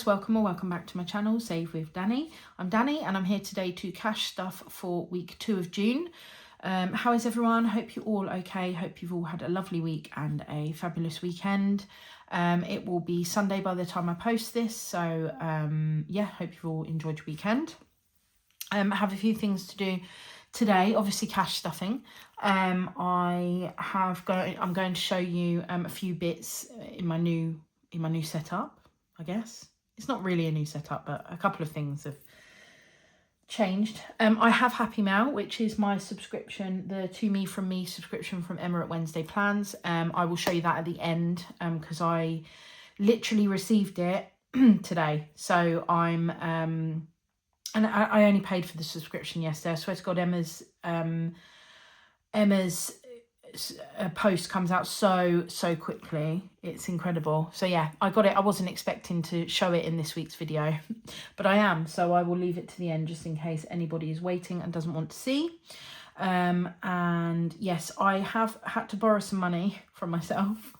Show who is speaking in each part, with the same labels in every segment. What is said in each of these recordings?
Speaker 1: guys, welcome or welcome back to my channel, Save with Dani. I'm Dani and I'm here today to cash stuff for week 2 of June. How is everyone? Hope you're all okay. Hope you've all had a lovely week and a fabulous weekend. It will be Sunday by the time I post this, so yeah, hope you've all enjoyed your weekend. I have a few things to do today, obviously cash stuffing. I'm going to show you a few bits in my new setup, I guess. It's not really a new setup, but a couple of things have changed. I have Happy Mail, which is my subscription, the To Me From Me subscription from Emma at Wednesday Plans. I will show you that at the end because I literally received it today. So I'm and I only paid for the subscription yesterday. I swear to God, Emma's post comes out so quickly. It's incredible. So yeah, I got it. I wasn't expecting to show it in this week's video, but I am. So I will leave it to the end just in case anybody is waiting and doesn't want to see. And yes, I have had to borrow some money from myself.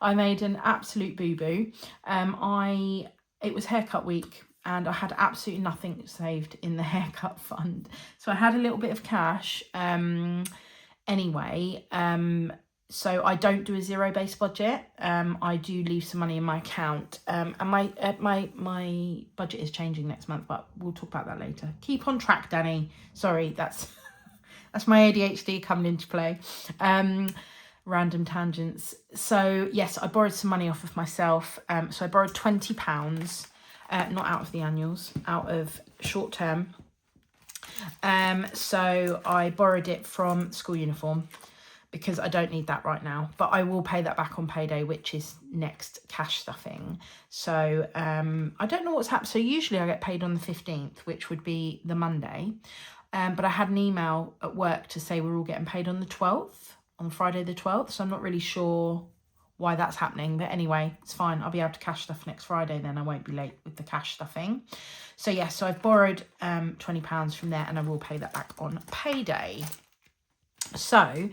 Speaker 1: I made an absolute boo-boo. It was haircut week and I had absolutely nothing saved in the haircut fund. So I had a little bit of cash. Anyway, so I don't do a zero-based budget. I do leave some money in my account, and my budget is changing next month, but we'll talk about that later. Keep on track, Dani. Sorry, that's my ADHD coming into play. Random tangents. So yes, I borrowed some money off of myself. So I borrowed £20, not out of the annuals, out of short term. So I borrowed it from school uniform because I don't need that right now, but I will pay that back on payday, which is next cash stuffing. So I don't know what's happened. So usually I get paid on the 15th, which would be the Monday. But I had an email at work to say we're all getting paid on the 12th, on Friday the 12th. So I'm not really sure why that's happening, but anyway, it's fine. I'll be able to cash stuff next Friday, then I won't be late with the cash stuffing. So yeah, so I've borrowed £20 from there and I will pay that back on payday. So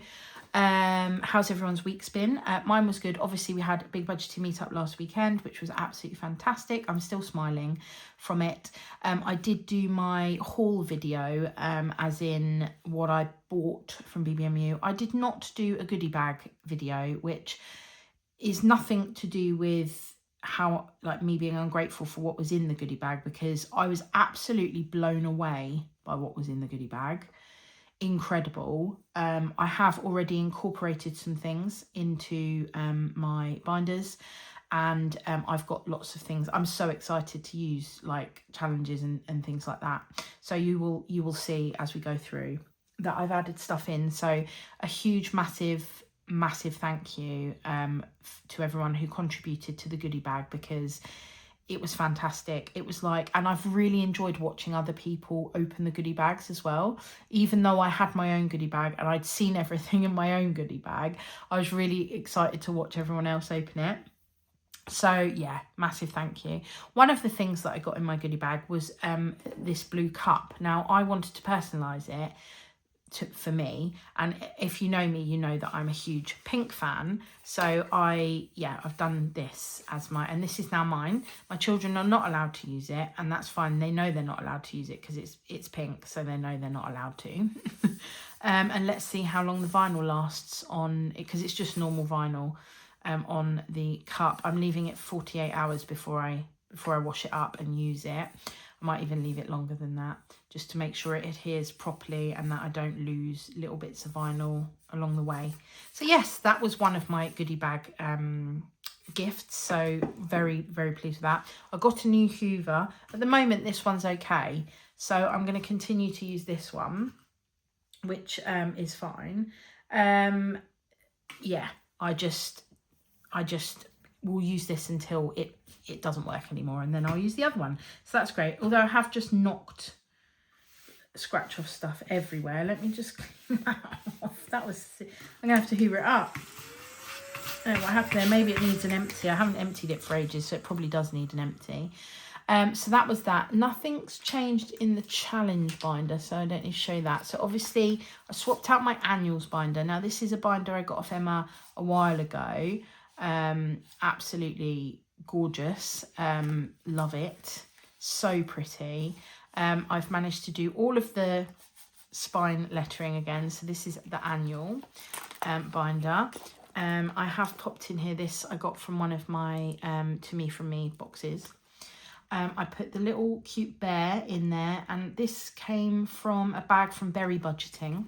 Speaker 1: how's everyone's week's been? Mine was good. Obviously we had a big budgeting meetup last weekend, which was absolutely fantastic. I'm still smiling from it. I did do my haul video, as in what I bought from BBMU. I did not do a goodie bag video, which is nothing to do with how, like, me being ungrateful for what was in the goodie bag, because I was absolutely blown away by what was in the goodie bag. Incredible. I have already incorporated some things into my binders, and I've got lots of things. I'm so excited to use, like, challenges and things like that. So you will see as we go through that I've added stuff in. So a huge massive thank you to everyone who contributed to the goodie bag, because it was fantastic. It was like, and I've really enjoyed watching other people open the goodie bags as well. Even though I had my own goodie bag and I'd seen everything in my own goodie bag, I was really excited to watch everyone else open it. So yeah, massive thank you. One of the things that I got in my goodie bag was this blue cup. Now I wanted to personalise it for me, and if you know me, you know that I'm a huge pink fan. So I've done this as my, and this is now mine. My children are not allowed to use it, and that's fine. They know they're not allowed to use it because it's pink, so they know they're not allowed to. And let's see how long the vinyl lasts on it, because it's just normal vinyl on the cup. I'm leaving it 48 hours before I wash it up and use it. I might even leave it longer than that, just to make sure it adheres properly and that I don't lose little bits of vinyl along the way. So yes, that was one of my goodie bag gifts. So very, very pleased with that. I got a new Hoover. At the moment, this one's okay. So I'm going to continue to use this one, which is fine. Yeah, I just will use this until it doesn't work anymore, and then I'll use the other one. So that's great. Although I have just knocked scratch off stuff everywhere. Let me just clean that off. That was, I'm gonna have to hoover it up. I don't know what happened there. Maybe it needs an empty. I haven't emptied it for ages, so it probably does need an empty. So that was that. Nothing's changed in the challenge binder, so I don't need to show that. So obviously I swapped out my annuals binder. Now this is a binder I got off Emma a while ago. Absolutely gorgeous. Love it. So pretty. I've managed to do all of the spine lettering again. So this is the annual binder. I have popped in here, this I got from one of my To Me From Me boxes. I put the little cute bear in there, and this came from a bag from Berry Budgeting.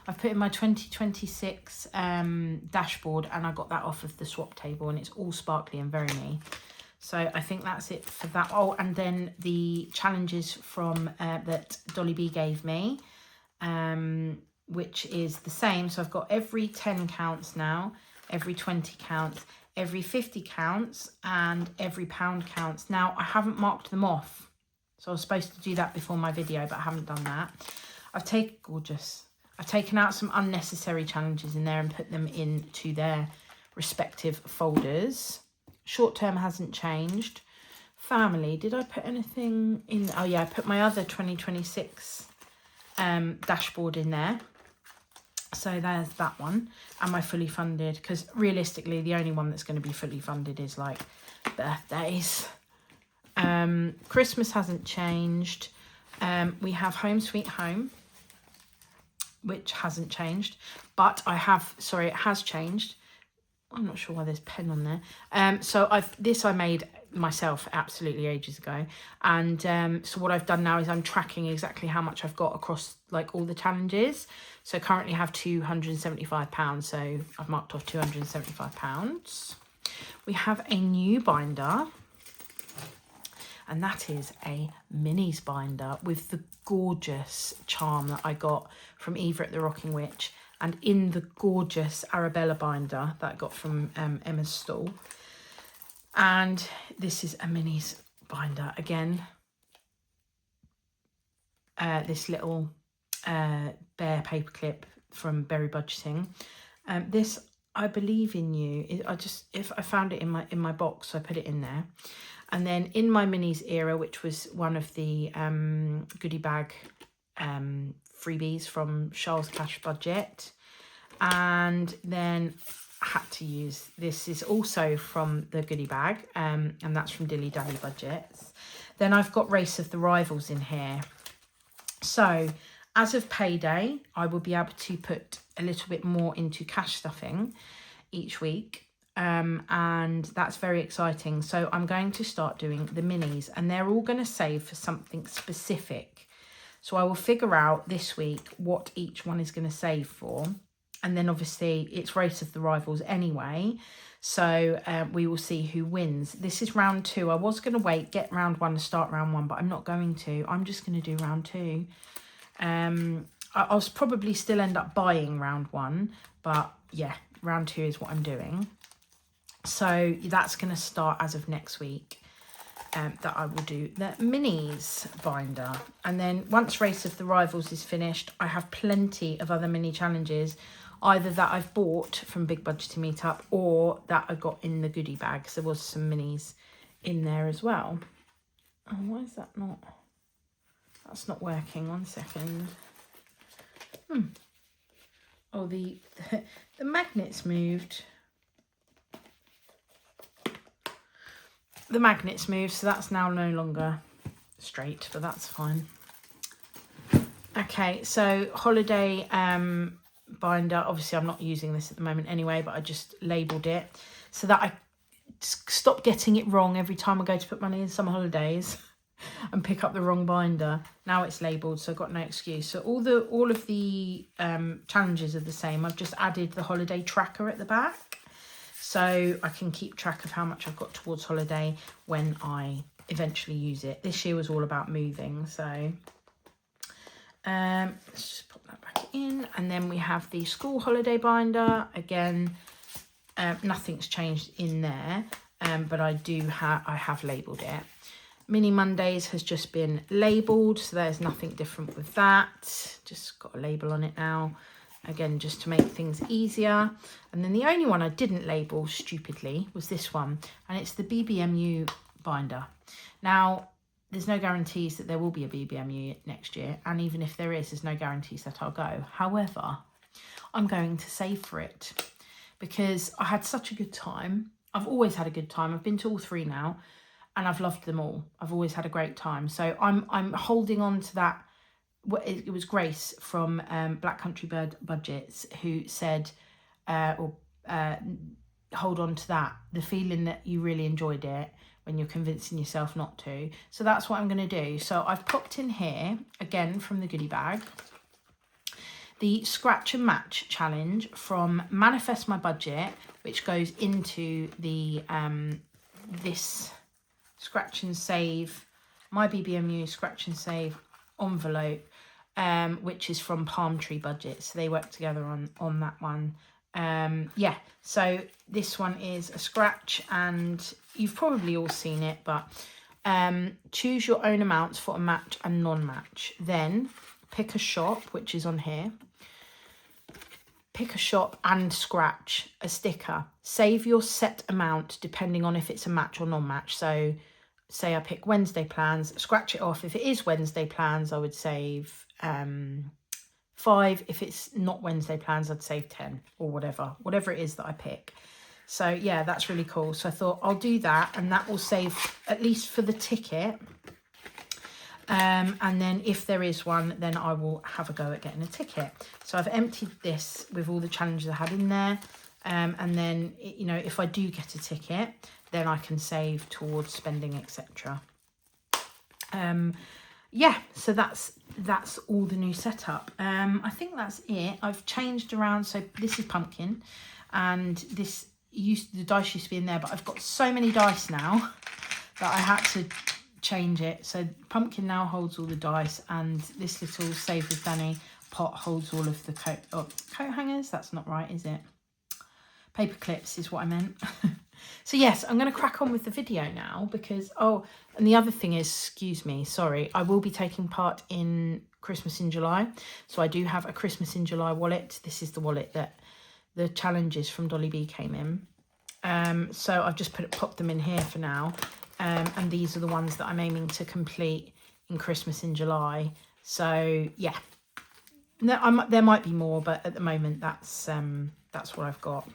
Speaker 1: I've put in my 2026 dashboard, and I got that off of the swap table, and it's all sparkly and very me. So I think that's it for that. Oh, and then the challenges from that Dolly B gave me, which is the same. So I've got every 10 counts now, every 20 counts, every 50 counts, and every pound counts. Now, I haven't marked them off. So I was supposed to do that before my video, but I haven't done that. I've taken out some unnecessary challenges in there and put them into their respective folders. Short term hasn't changed. Family, did I put anything in? Oh yeah, I put my other 2026 dashboard in there. So there's that one, and my fully funded, because realistically the only one that's going to be fully funded is like birthdays. Christmas hasn't changed. We have Home Sweet Home, which hasn't changed, but it has changed. I'm not sure why there's pen on there. So I made myself absolutely ages ago, and so what I've done now is I'm tracking exactly how much I've got across like all the challenges. So currently I have £275, so I've marked off £275. We have a new binder, and that is a minis binder with the gorgeous charm that I got from Eva at the Rocking Witch, and in the gorgeous Arabella binder that I got from Emma's stall. And this is a minis binder again. This little bear paperclip from Berry Budgeting. This, I Believe in You. If I found it in my box, so I put it in there. And then in my minis era, which was one of the goodie bag freebies from Charles Cash Budget, and then I had to use, this is also from the goodie bag, and that's from Dilly Dally Budgets. Then I've got Race of the Rivals in here. So as of payday, I will be able to put a little bit more into cash stuffing each week. And that's very exciting. So I'm going to start doing the minis, and they're all going to save for something specific. So I will figure out this week what each one is going to save for. And then obviously it's Race of the Rivals anyway. So we will see who wins. This is round 2. I was going to get round 1 to start round 1, but I'm not going to. I'm just going to do round 2. I'll probably still end up buying round 1, but yeah, round 2 is what I'm doing. So that's going to start as of next week, that I will do the minis binder. And then once Race of the Rivals is finished, I have plenty of other mini challenges, either that I've bought from Big Budgeting Meetup or that I got in the goodie bags. There was some minis in there as well. Oh, why is that not? That's not working. 1 second. Oh, the magnets moved. The magnets moved, so that's now no longer straight, but that's fine. Okay, so holiday binder. Obviously, I'm not using this at the moment anyway, but I just labelled it so that I stop getting it wrong every time I go to put money in summer holidays and pick up the wrong binder. Now it's labelled, so I've got no excuse. So all of the challenges are the same. I've just added the holiday tracker at the back, so I can keep track of how much I've got towards holiday when I eventually use it. This year was all about moving, so let's just pop that back in. And then we have the school holiday binder. Again, nothing's changed in there, but I have labelled it. Mini Mondays has just been labelled, so there's nothing different with that. Just got a label on it now. Again, just to make things easier. And then the only one I didn't label, stupidly, was this one. And it's the BBMU binder. Now, there's no guarantees that there will be a BBMU next year. And even if there is, there's no guarantees that I'll go. However, I'm going to save for it because I had such a good time. I've always had a good time. I've been to all 3 now, and I've loved them all. I've always had a great time. So I'm holding on to that. It was Grace from Black Country Bird Budgets who said, hold on to that, the feeling that you really enjoyed it when you're convincing yourself not to. So that's what I'm going to do. So I've popped in here, again from the goodie bag, the Scratch and Match challenge from Manifest My Budget, which goes into the this Scratch and Save, My BBMU Scratch and Save envelope, which is from Palm Tree Budget. So they work together on that one. Yeah, so this one is a scratch, and you've probably all seen it, but choose your own amounts for a match and non-match. Then pick a shop, which is on here. Pick a shop and scratch a sticker. Save your set amount depending on if it's a match or non-match. So say I pick Wednesday plans, scratch it off. If it is Wednesday plans, I would save 5. If it's not Wednesday plans, I'd save 10 or whatever it is that I pick. So yeah, that's really cool. So I thought I'll do that, and that will save at least for the ticket. And then if there is one, then I will have a go at getting a ticket. So I've emptied this with all the challenges I had in there. And then, you know, if I do get a ticket, then I can save towards spending, etc. Yeah, so that's all the new setup. I think that's it. I've changed around. So this is pumpkin, and this the dice used to be in there, but I've got so many dice now that I had to change it. So pumpkin now holds all the dice, and this little Save with Dani pot holds all of the coat hangers. That's not right, is it? Paper clips is what I meant. So yes, I'm going to crack on with the video now because, oh, and the other thing is, excuse me, sorry, I will be taking part in Christmas in July. So I do have a Christmas in July wallet. This is the wallet that the challenges from Dolly B came in. So I've just popped them in here for now. And these are the ones that I'm aiming to complete in Christmas in July. So yeah, there might be more, but at the moment that's what I've got.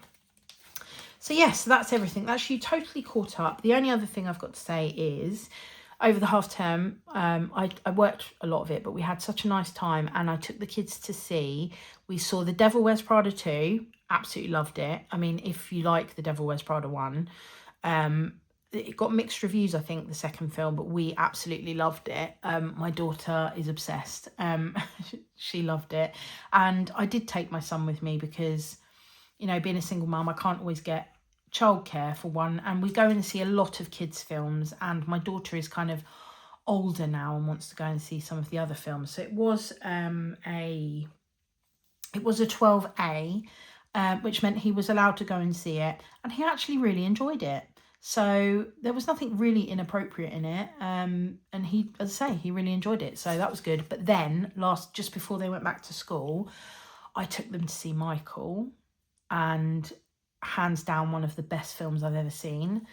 Speaker 1: So yes, that's everything. That's you totally caught up. The only other thing I've got to say is, over the half term, I worked a lot of it, but we had such a nice time, and I took the kids to see. We saw The Devil Wears Prada 2. Absolutely loved it. I mean, if you like The Devil Wears Prada 1, it got mixed reviews, I think, the second film, but we absolutely loved it. My daughter is obsessed. She loved it. And I did take my son with me because, you know, being a single mum, I can't always get childcare for one. And we go and see a lot of kids' films. And my daughter is kind of older now and wants to go and see some of the other films. So it was a 12A, which meant he was allowed to go and see it. And he actually really enjoyed it. So there was nothing really inappropriate in it. And he, as I say, he really enjoyed it. So that was good. But then just before they went back to school, I took them to see Michael, and hands down one of the best films I've ever seen.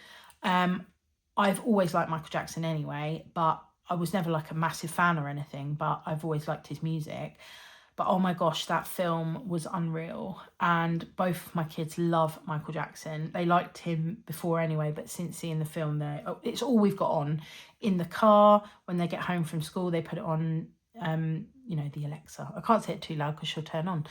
Speaker 1: I've always liked Michael Jackson anyway, but I was never like a massive fan or anything, but I've always liked his music. But oh my gosh, that film was unreal. And both of my kids love Michael Jackson. They liked him before anyway, but since seeing the film, it's all we've got on. In the car, when they get home from school, they put it on, you know, the Alexa. I can't say it too loud because she'll turn on.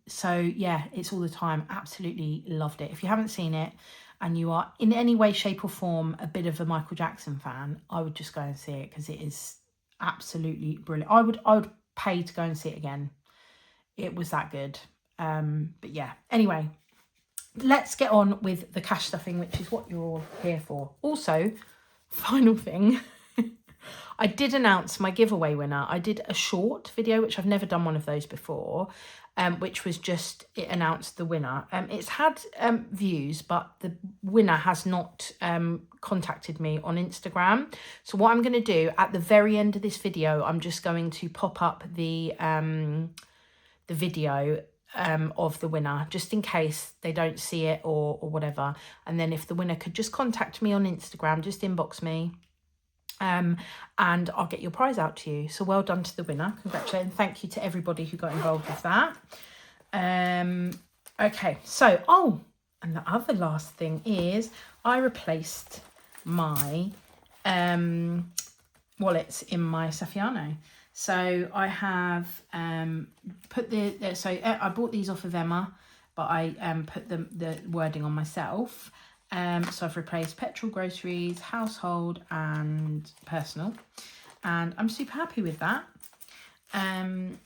Speaker 1: So yeah, it's all the time. Absolutely loved it. If you haven't seen it and you are in any way, shape or form a bit of a Michael Jackson fan, I would just go and see it because it is absolutely brilliant. I would pay to go and see it again. It was that good. But yeah, anyway, let's get on with the cash stuffing, which is what you're all here for. Also, final thing, I did announce my giveaway winner. I did a short video, which I've never done one of those before, which was just, it announced the winner. It's had views, but the winner has not contacted me on Instagram. So what I'm going to do at the very end of this video, I'm just going to pop up the video of the winner, just in case they don't see it or whatever. And then if the winner could just contact me on Instagram, just inbox me. And I'll get your prize out to you. So well done to the winner. Congratulations. Thank you to everybody who got involved with that. Okay, so, And the other last thing is I replaced my wallets in my Saffiano. So I have put I bought these off of Emma, but I put the wording on myself. So I've replaced petrol, groceries, household and personal. And I'm super happy with that. And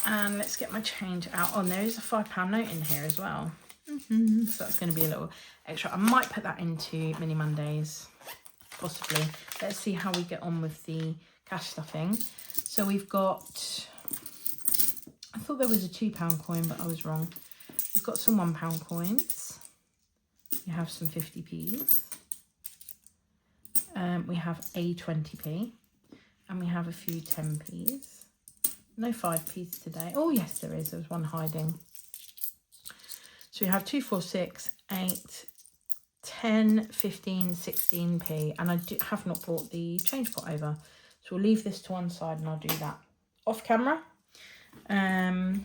Speaker 1: let's get my change out. Oh, and there is a £5 note in here as well. So that's going to be a little extra. I might put that into Mini Mondays, possibly. Let's see how we get on with the cash stuffing. So we've got, I thought there was a £2 coin, but I was wrong. We've got some £1 coins. We have some 50p's. We have a 20p. And we have a few 10p's. No 5p's today. Oh, yes, there is. There's one hiding. So we have 2, 4, 6, 8, 10, 15, 16p. And I have not brought the change pot over. So we'll leave this to one side and I'll do that off camera. And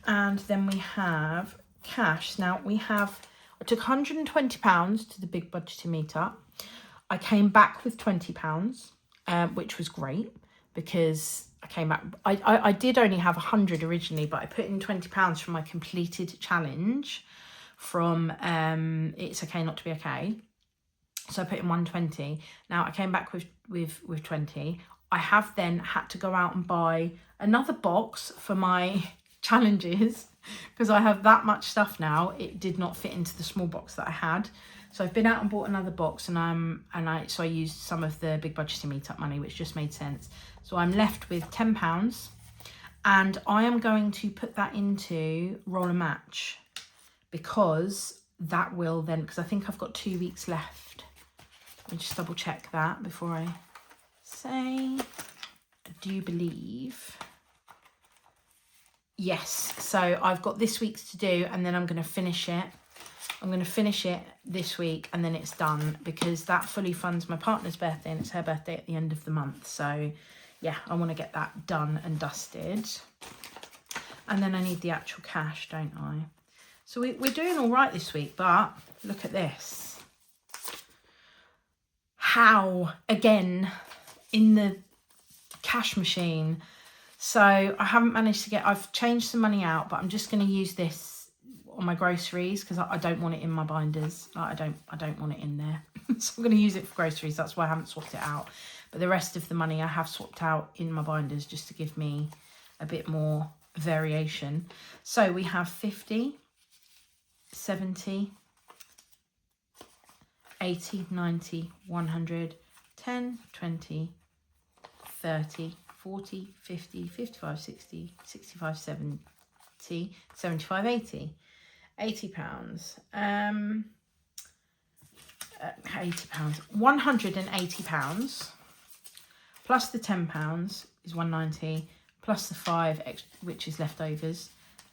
Speaker 1: then we have cash. Now I took £120 to the big budgeting meetup. I came back with £20, which was great because I came back. I did only have 100 originally, but I put in £20 from my completed challenge from It's Okay Not to Be Okay. So I put in 120. Now I came back with 20. I have then had to go out and buy another box for my challenges because I have that much stuff now. It did not fit into the small box that I had. So I've been out and bought another box, and I used some of the big budgeting meetup money, which just made sense. So I'm left with £10, and I am going to put that into Roll a Match because that will then, because I think I've got 2 weeks left. Let me just double check that before I say. I do believe. Yes, so I've got this week's to do, and then I'm going to finish it. I'm going to finish it this week and then it's done because that fully funds my partner's birthday and it's her birthday at the end of the month. So yeah, I want to get that done and dusted. And then I need the actual cash, don't I? So we're doing all right this week, but look at this. How, again, in the cash machine. So I haven't managed to get, I've changed some money out, but I'm just going to use this on my groceries because I don't want it in my binders. Like, I don't want it in there. So I'm going to use it for groceries. That's why I haven't swapped it out. But the rest of the money I have swapped out in my binders just to give me a bit more variation. So we have 50, 70, 80, 90, 100, 10, 20, 30, 40, 50, 55, 60, 65, 70, 75, 80. £80, £80, £180 plus the £10 is £190 plus the 5 extra, which is leftovers.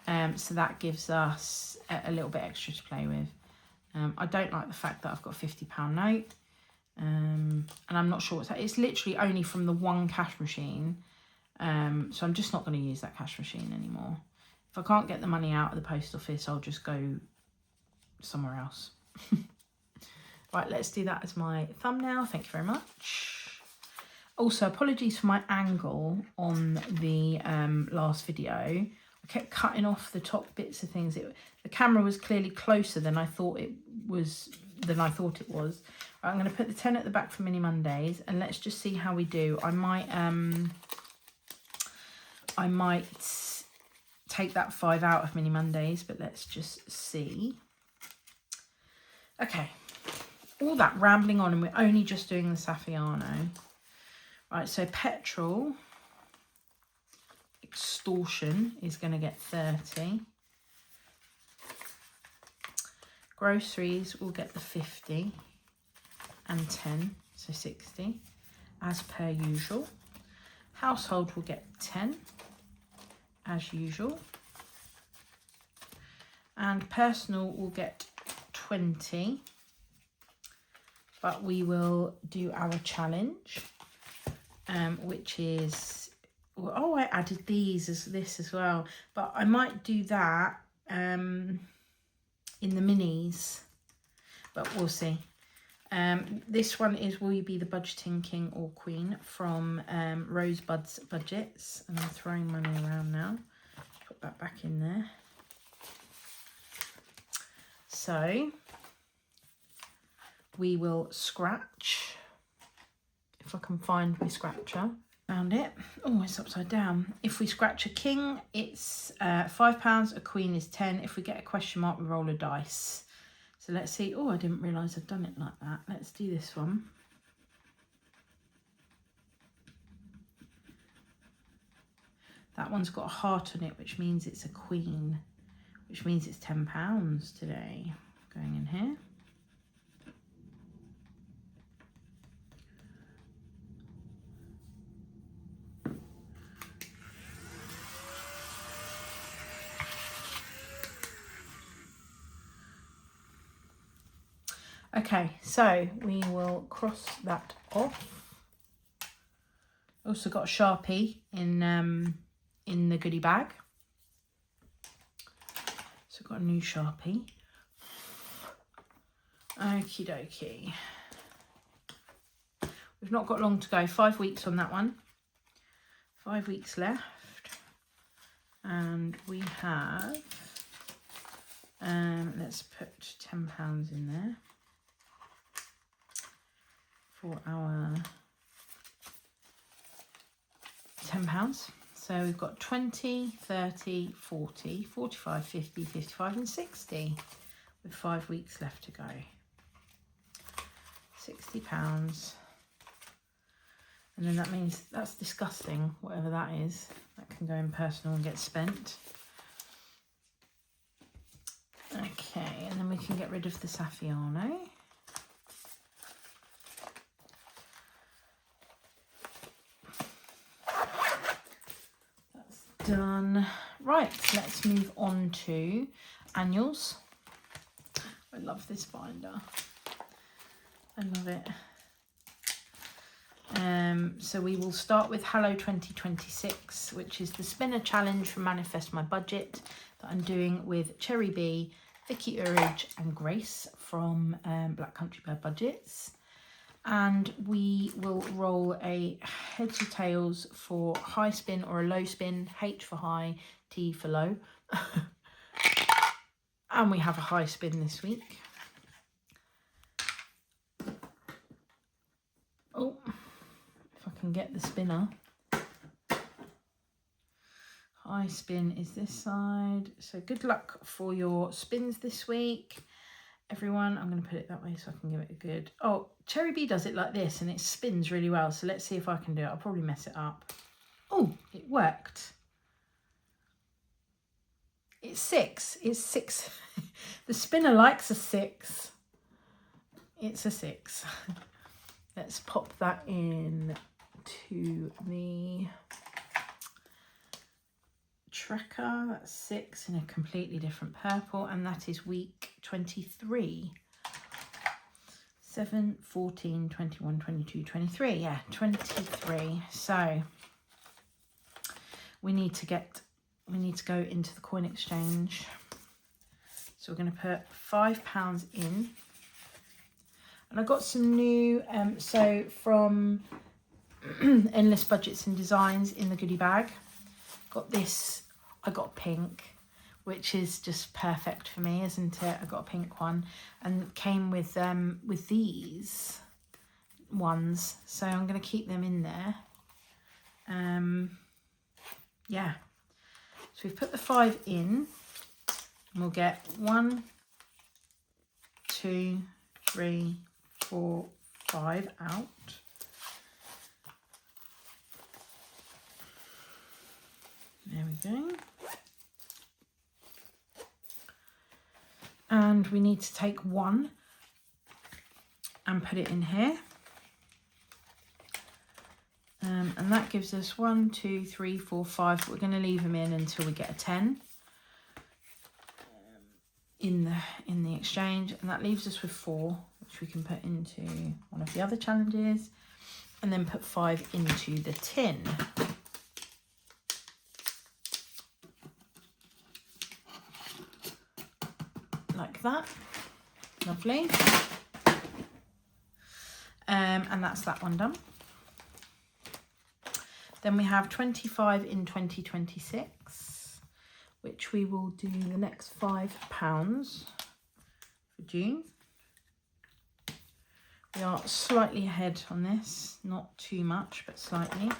Speaker 1: So that gives us a little bit extra to play with. I don't like the fact that I've got a £50 note, and I'm not sure what's that. It's literally only from the one cash machine, so I'm just not going to use that cash machine anymore. If I can't get the money out of the post office, I'll just go somewhere else. Right, let's do that as my thumbnail. Thank you very much. Also, apologies for my angle on the last video. I kept cutting off the top bits of things. The camera was clearly closer than I thought it was. Right, I'm going to put the 10 at the back for Mini Mondays, and let's just see how we do. I might take that 5 out of Mini Mondays, but let's just see. Okay, all that rambling on, and we're only just doing the Saffiano. Right, so petrol extortion is going to get 30. Groceries will get the 50 and 10, so 60, as per usual. Household will get 10. As usual, and personal will get 20, but we will do our challenge, which is, oh, I added these as this as well, but I might do that. in the minis, but we'll see. This one is Will You Be the Budgeting King or Queen from Rosebud's Budgets, and I'm throwing money around now. Put that back in there. So we will scratch, if I can find my scratcher. Found it. Oh, it's upside down. If we scratch a king, it's £5. A queen is 10. If we get a question mark, we roll a dice. So let's see. Oh, I didn't realise I've done it like that. Let's do this one. That one's got a heart on it, which means it's a queen, which means it's £10 today. Going in here. Okay, so we will cross that off. Also got a Sharpie in the goodie bag. So got a new Sharpie. Okie dokie. We've not got long to go. 5 weeks on that one. 5 weeks left. And we have, let's put £10 in there. For our £10. So we've got 20, 30, 40, 45, 50, 55 and 60 with 5 weeks left to go. £60. And then that means that's disgusting, whatever that is. That can go in personal and get spent. Okay, and then we can get rid of the Saffiano. Done. Right, let's move on to annuals. I love this binder. I love it. So we will start with Hello 2026, which is the spinner challenge for Manifest My Budget that I'm doing with Cherry B, Vicky Urridge and Grace from Black Country Bird Budgets. And we will roll a heads or tails for high spin or a low spin, H for high, T for low. And we have a high spin this week. Oh, if I can get the spinner. High spin is this side. So good luck for your spins this week. Everyone, I'm going to put it that way so I can give it a good... Oh, Cherry B does it like this and it spins really well. So let's see if I can do it. I'll probably mess it up. Oh, it worked. It's 6. It's 6. The spinner likes a 6. It's a 6. Let's pop that in to the tracker. That's 6 in a completely different purple, and that is week 23. 7, 14, 21, 22, 23. Yeah, 23. So we need to go into the coin exchange. So we're going to put £5 in. And I got some new, so from Endless Budgets and Designs in the goodie bag. Got this, I got pink, which is just perfect for me, isn't it? I got a pink one and came with these ones. So I'm going to keep them in there. Yeah. So we've put the 5 in and we'll get 1, 2, 3, 4, 5 out. There we go. And we need to take 1 and put it in here. And that gives us 1, 2, 3, 4, 5. But we're going to leave them in until we get a 10 in the exchange, and that leaves us with 4, which we can put into one of the other challenges, and then put 5 into the tin. like that. Lovely. And that's that one done. Then we have 25 in 2026, which we will do the next £5 for June. We are slightly ahead on this, not too much, but slightly.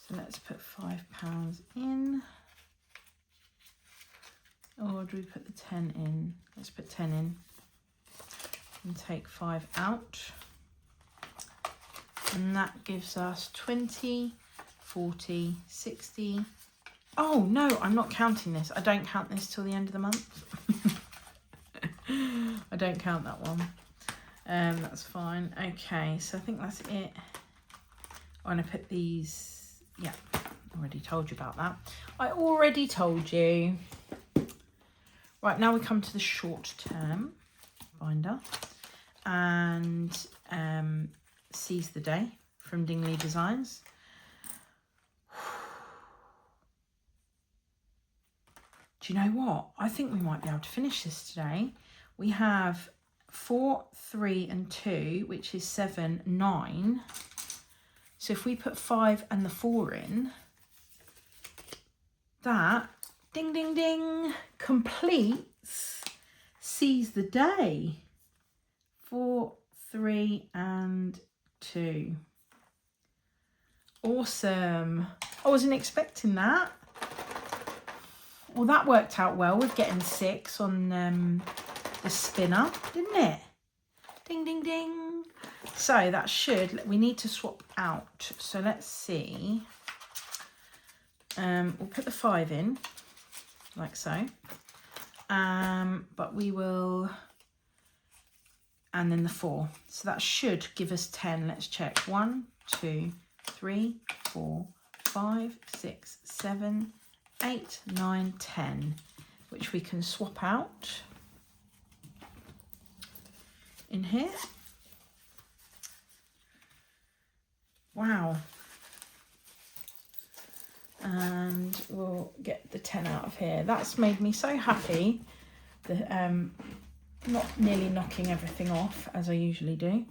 Speaker 1: So let's put £5 in. Or do we put the 10 in? Let's put 10 in and take 5 out. And that gives us 20, 40, 60. Oh no, I'm not counting this. I don't count this till the end of the month. I don't count that one. That's fine. Okay, so I think that's it. I'm gonna put these, yeah, I already told you about that. I already told you. Right, now we come to the short term binder and Seize the Day from Dingley Designs. Do you know what? I think we might be able to finish this today. We have 4, 3 and 2, which is 7, 9. So if we put 5 and the 4 in, that, ding, ding, ding, completes Seize the Day. 4, 3 and 2. Awesome. I wasn't expecting that. Well, that worked out well with getting 6 on the spinner, didn't it? Ding, ding, ding. So that should, we need to swap out. So let's see. We'll put the 5 in, like so. But we will, and then the 4. So that should give us 10. Let's check. 1, 2, 3, 4, 5, 6, 7, 8, 9, 10, which we can swap out in here. Wow. And we'll get the 10 out of here. That's made me so happy. Not nearly knocking everything off as I usually do.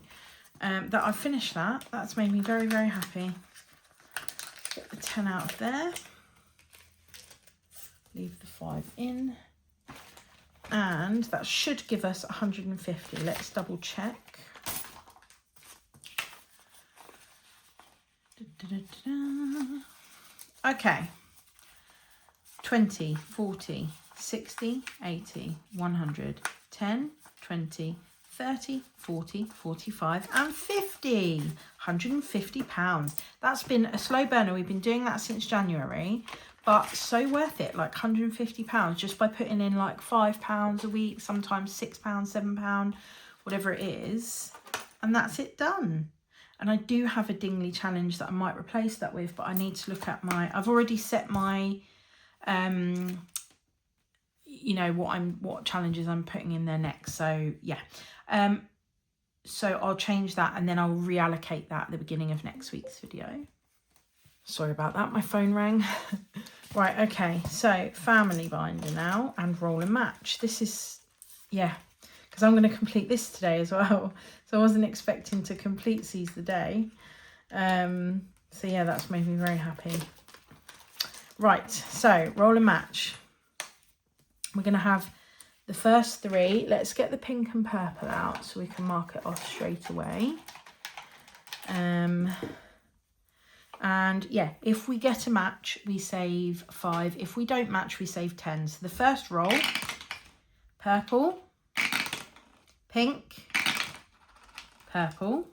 Speaker 1: That I've finished that. That's made me very, very happy. Get the 10 out of there. Leave the 5 in. And that should give us 150. Let's double check. Okay. 20, 40, 60, 80, 100, 10, 20, 30, 40, 45 and 50. £150. That's been a slow burner. We've been doing that since January, but so worth it. Like £150 just by putting in like £5 a week, sometimes £6, £7, whatever it is, and that's it done. And I do have a Dingley challenge that I might replace that with, but I need to look at my, I've already set my you know what challenges I'm putting in there next. So yeah, so I'll change that and then I'll reallocate that at the beginning of next week's video. Sorry about that, my phone rang. Right, okay, so family binder now and roll and match. This is, yeah, because I'm going to complete this today as well. So I wasn't expecting to complete Seize the Day. So yeah, that's made me very happy. Right, so roll and match. We're going to have the first 3. Let's get the pink and purple out so we can mark it off straight away. And yeah, if we get a match, we save 5. If we don't match, we save 10. So the first roll, purple, pink, purple,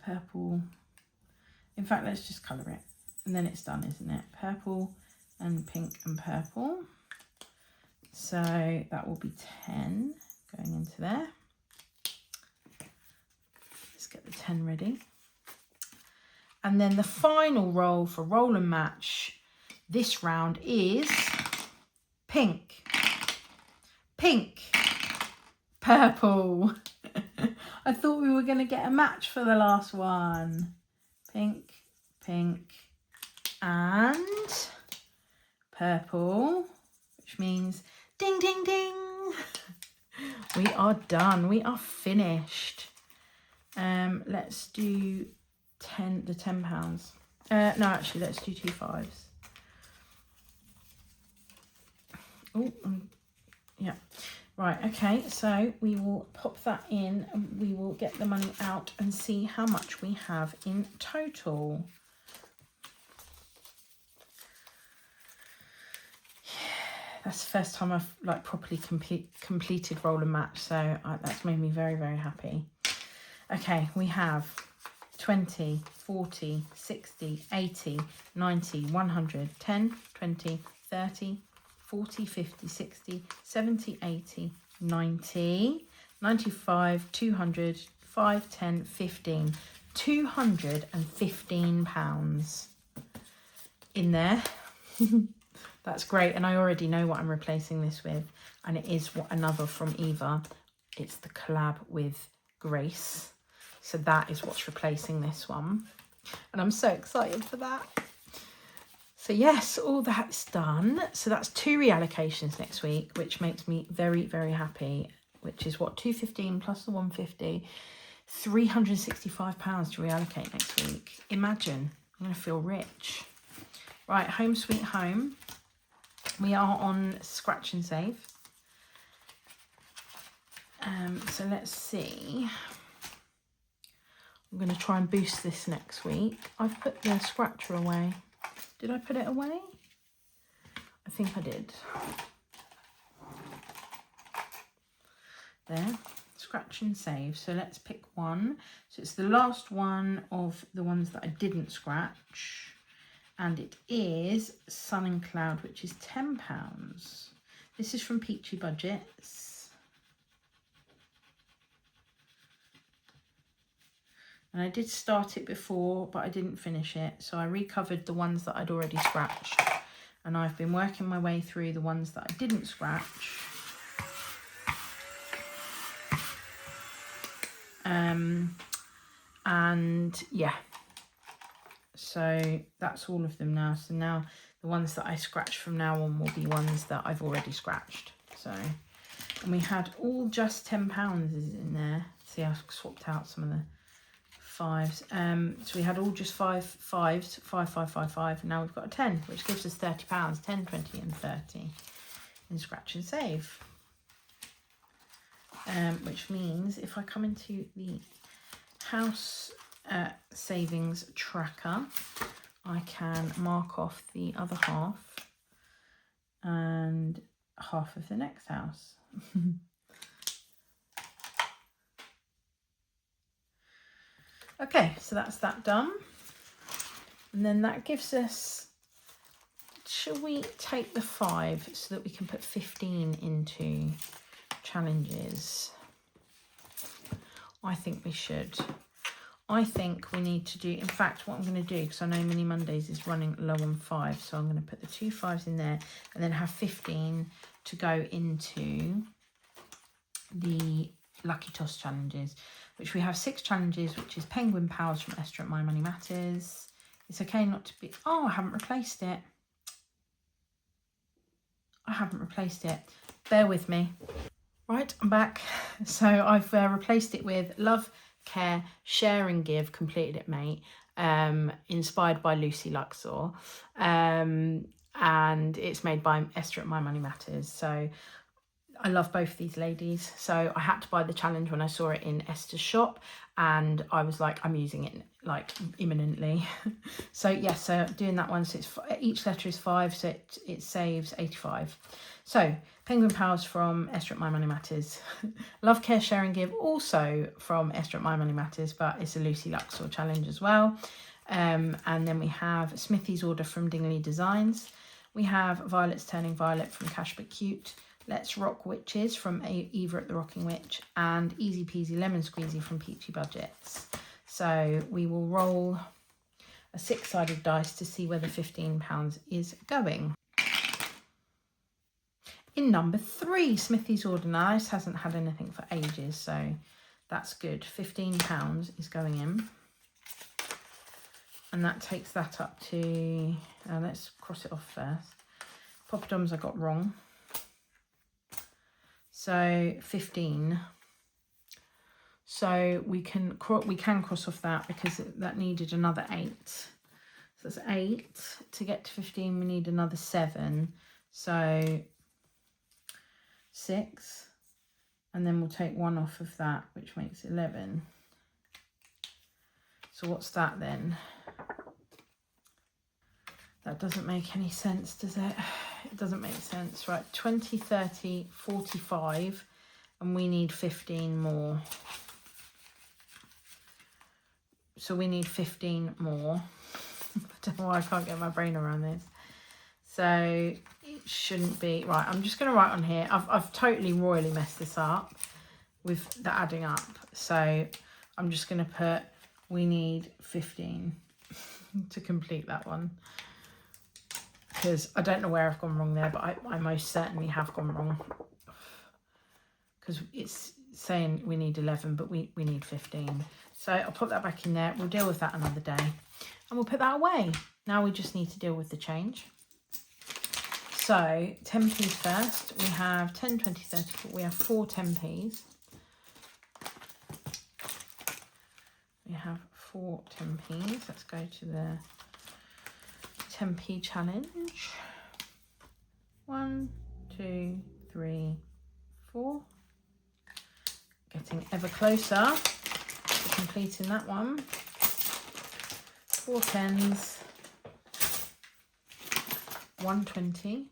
Speaker 1: purple. In fact, let's just colour it. And then it's done, isn't it? Purple and pink and purple. So that will be 10 going into there. Let's get the 10 ready. And then the final roll for roll and match this round is pink, pink, purple. I thought we were going to get a match for the last one. Pink, pink and purple, which we are done. We are finished. Let's do the £10. No, actually, let's do 2 5s. Oh, yeah. Right, okay, so we will pop that in and we will get the money out and see how much we have in total. That's the first time I've like properly completed roll and match, so that's made me very, very happy. Okay, we have 20, 40, 60, 80, 90, 100, 10, 20, 30, 40, 50, 60, 70, 80, 90, 95, 200, 5, 10, 15, £215 in there. That's great, and I already know what I'm replacing this with, and it is another from Eva. It's the collab with Grace, so that is what's replacing this one, and I'm so excited for that. So yes, all that's done. So that's 2 reallocations next week, which makes me very, very happy, which is what, 215 plus the 150, £365 to reallocate next week. Imagine, I'm going to feel rich. Right, home sweet home. We are on scratch and save. So let's see. I'm going to try and boost this next week. I've put the scratcher away. Did I put it away? I think I did. There, scratch and save. So let's pick one. So it's the last one of the ones that I didn't scratch. And it is Sun and Cloud, which is £10. This is from Peachy Budgets. And I did start it before, but I didn't finish it. So I recovered the ones that I'd already scratched. And I've been working my way through the ones that I didn't scratch. And yeah. So that's all of them now. So now the ones that I scratch from now on will be ones that I've already scratched. So, and we had all just £10 in there. See, I've swapped out some of the 5s. So we had all just 5 5s, 5, 5, 5, 5. And now we've got a 10, which gives us £30, 10, 20 and 30 in scratch and save. Which means if I come into the house savings tracker, I can mark off the other half and half of the next house. Okay, so that's that done, and then that gives us, shall we take the 5 so that we can put 15 into challenges? I think we should. I think we need to do, in fact, what I'm going to do, because I know Mini Mondays is running low on 5, so I'm going to put the 2 5s in there and then have 15 to go into the Lucky Toss challenges, which we have 6 challenges, which is Penguin Powers from Esther at My Money Matters. It's okay not to be, oh, I haven't replaced it. I haven't replaced it. Bear with me. Right, I'm back. So I've replaced it with Love, Care, Share and Give, Completed It Mate, inspired by Lucy Luxor, and it's made by Esther at My Money Matters. So I love both these ladies, so I had to buy the challenge when I saw it in Esther's shop, and I was like, I'm using it like imminently. So yes, so doing that one, so it's each letter is 5, so it saves 85. So Penguin Powers from Esther at My Money Matters. Love, Care, Share and Give, also from Esther at My Money Matters, but it's a Lucy Luxor challenge as well. And then we have Smithy's Order from Dingley Designs. We have Violet's Turning Violet from Cash But Cute. Let's Rock Witches from Eva at the Rocking Witch, and Easy Peasy Lemon Squeezy from Peachy Budgets. So we will roll a 6-sided dice to see where the £15 is going. In number 3, Smithy's Order. Now this hasn't had anything for ages, so that's good. £15 is going in. And that takes that up to, let's cross it off first. Poppadoms I got wrong. So 15. So we can cross off that because that needed another 8. So that's 8. To get to 15, we need another 7. So 6. And then we'll take 1 off of that, which makes 11. So what's that then? That doesn't make any sense, does it? It doesn't make sense. Right, 20, 30, 45, and we need 15 more. So we need 15 more. I don't know why I can't get my brain around this. So it shouldn't be. Right, I'm just going to write on here. I've totally royally messed this up with the adding up. So I'm just going to put, we need 15 to complete that one. Because I don't know where I've gone wrong there, but I most certainly have gone wrong. Because it's saying we need 11, but we need 15. So I'll put that back in there. We'll deal with that another day. And we'll put that away. Now we just need to deal with the change. So 10p's first. We have 10, 20, 30, 40. We have 4 10p's. We have 4 10p's. Let's go to the 10p challenge. 1, 2, 3, 4. Getting ever closer to completing that one. 4 10s. 1 20.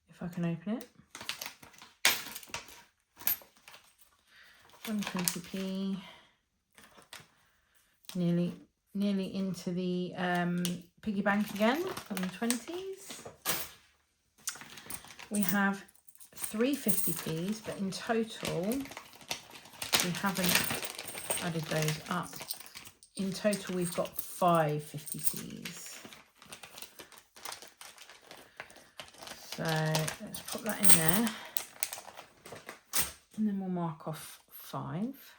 Speaker 1: If I can open it. 120p. Nearly into the piggy bank again on the 20s. We have 3 50p's, but in total we haven't added those up. In total we've got 5 50p's. So let's put that in there, and then we'll mark off 5.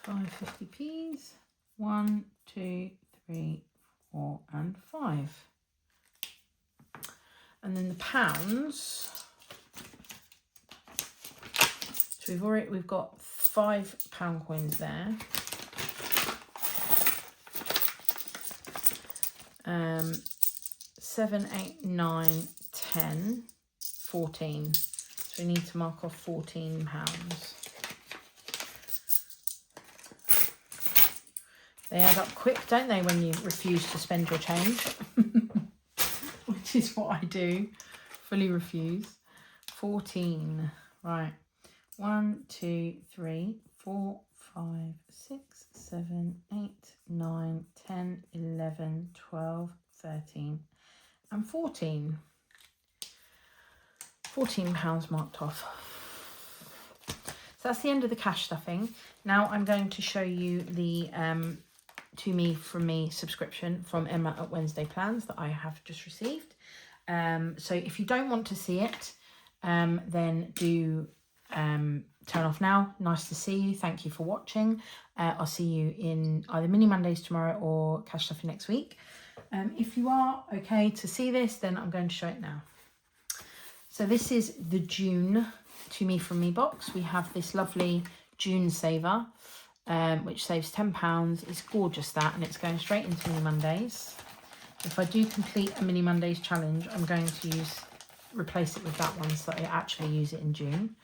Speaker 1: 5 50p's. 1, 2, 3, 4, and 5. And then the pounds. So we've got 5 pound coins there. 7, 8, 9, 10, 14. So we need to mark off 14 pounds. They add up quick, don't they, when you refuse to spend your change? Which is what I do. Fully refuse. 14. Right. 1, 2, 3, 4, 5, 6, 7, 8, 9, 10, 11, 12, 13, and 14. £14 marked off. So that's the end of the cash stuffing. Now I'm going to show you the To Me From Me subscription from Emma at Wednesday Plans that I have just received. So if you don't want to see it, then do turn off now. Nice to see you. Thank you for watching. I'll see you in either Mini Mondays tomorrow or cash stuffing next week. If you are okay to see this, then I'm going to show it now. So this is the June To Me From Me box. We have this lovely June saver, which saves £10. It's gorgeous, that, and it's going straight into Mini Mondays. If I do complete a Mini Mondays challenge, I'm going to replace it with that one so that I actually use it in June.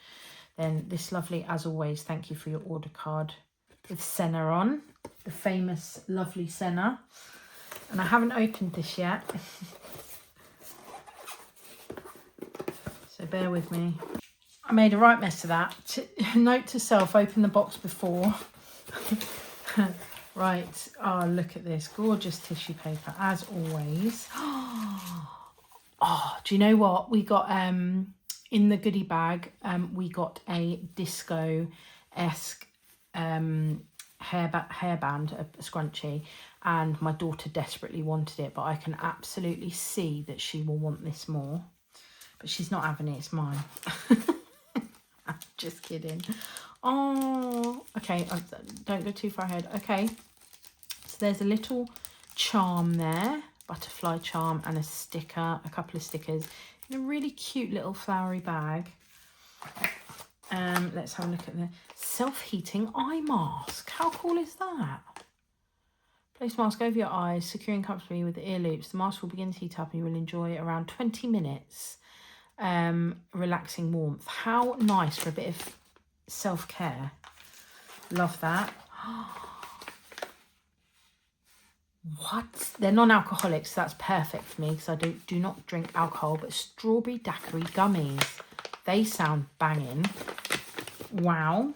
Speaker 1: Then this lovely, as always, thank you for your order card with Senna on, the famous lovely Senna. And I haven't opened this yet, so bear with me. I made a right mess of that. Note to self, open the box before. Right, oh, look at this gorgeous tissue paper, as always. Oh, do you know what we got in the goodie bag? We got a disco-esque hairband, a scrunchie, and my daughter desperately wanted it, but I can absolutely see that she will want this more. But she's not having it, it's mine. I'm just kidding. Oh, okay, don't go too far ahead. Okay, so there's a little charm there, butterfly charm, and a sticker, a couple of stickers in a really cute little flowery bag. Let's have a look at the self-heating eye mask. How cool is that? Place mask over your eyes, securing comfortably with the ear loops. The mask will begin to heat up and you will enjoy around 20 minutes. Relaxing warmth. How nice for a bit of self-care. Love that. What? They're non-alcoholic, so that's perfect for me because I do not drink alcohol. But strawberry daiquiri gummies. They sound banging. Wow.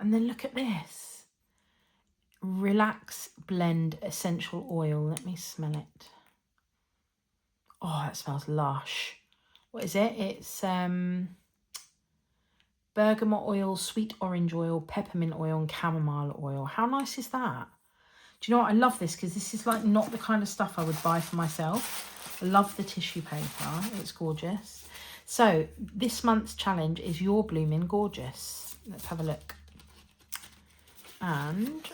Speaker 1: And then look at this. Relax Blend Essential Oil. Let me smell it. Oh, that smells lush. What is it? It's bergamot oil, sweet orange oil, peppermint oil, and chamomile oil. How nice is that? Do you know what? I love this because this is like not the kind of stuff I would buy for myself. I love the tissue paper. It's gorgeous. So this month's challenge is You're Blooming Gorgeous. Let's have a look. And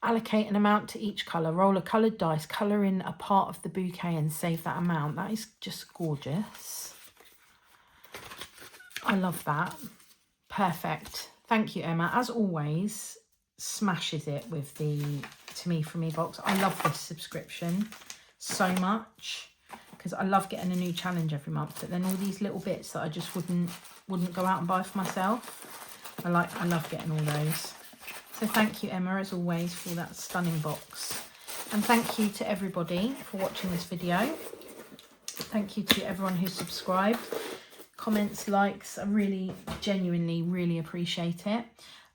Speaker 1: allocate an amount to each colour. Roll a coloured dice, colour in a part of the bouquet and save that amount. That is just gorgeous. I love that. Perfect. Thank you, Emma. As always, smashes it with the To Me From Me box. I love this subscription so much because I love getting a new challenge every month, but then all these little bits that I just wouldn't go out and buy for myself. I love getting all those. So thank you, Emma, as always, for that stunning box. And thank you to everybody for watching this video. Thank you to everyone who subscribed. Comments, likes, I really, genuinely, really appreciate it.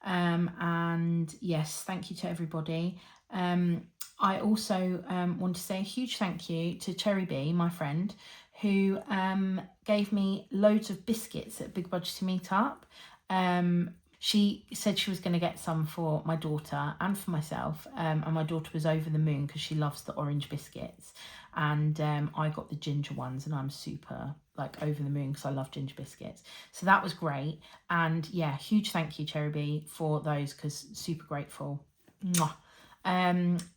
Speaker 1: And yes, thank you to everybody. I also want to say a huge thank you to Cherry Bee, my friend, who gave me loads of biscuits at Big Budget Meetup. She said she was going to get some for my daughter and for myself, and my daughter was over the moon because she loves the orange biscuits, and I got the ginger ones, and I'm super like over the moon because I love ginger biscuits. So that was great, and yeah, huge thank you, Cherry Bee, for those because super grateful. Mwah.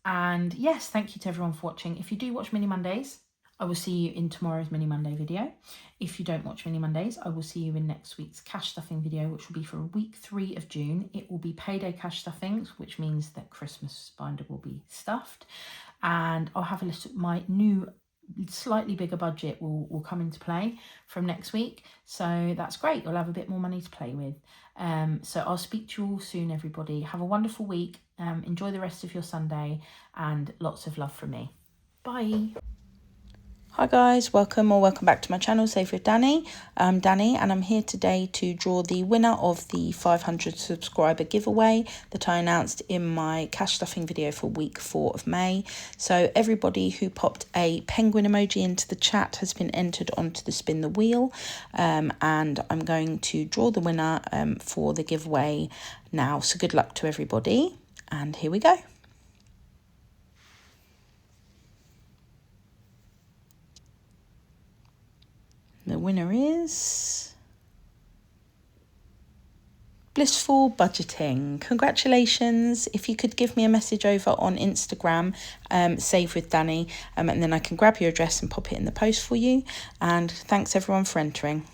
Speaker 1: And yes, thank you to everyone for watching. If you do watch Mini Mondays, I will see you in tomorrow's Mini Monday video. If you don't watch Mini Mondays, I will see you in next week's cash stuffing video, which will be for week 3 of June. It will be payday cash stuffings, which means that Christmas binder will be stuffed. And I'll have a list of my new, slightly bigger budget will come into play from next week. So that's great. You'll have a bit more money to play with. So I'll speak to you all soon, everybody. Have a wonderful week. Enjoy the rest of your Sunday and lots of love from me. Bye. Hi guys, welcome back to my channel, Save with Dani. I'm Dani and I'm here today to draw the winner of the 500 subscriber giveaway that I announced in my cash stuffing video for week 4 of May. So everybody who popped a penguin emoji into the chat has been entered onto the spin the wheel, and I'm going to draw the winner for the giveaway now. So good luck to everybody, and here we go. The winner is Blissful Budgeting. Congratulations. If you could give me a message over on Instagram, Save with Dani, and then I can grab your address and pop it in the post for you. And thanks everyone for entering.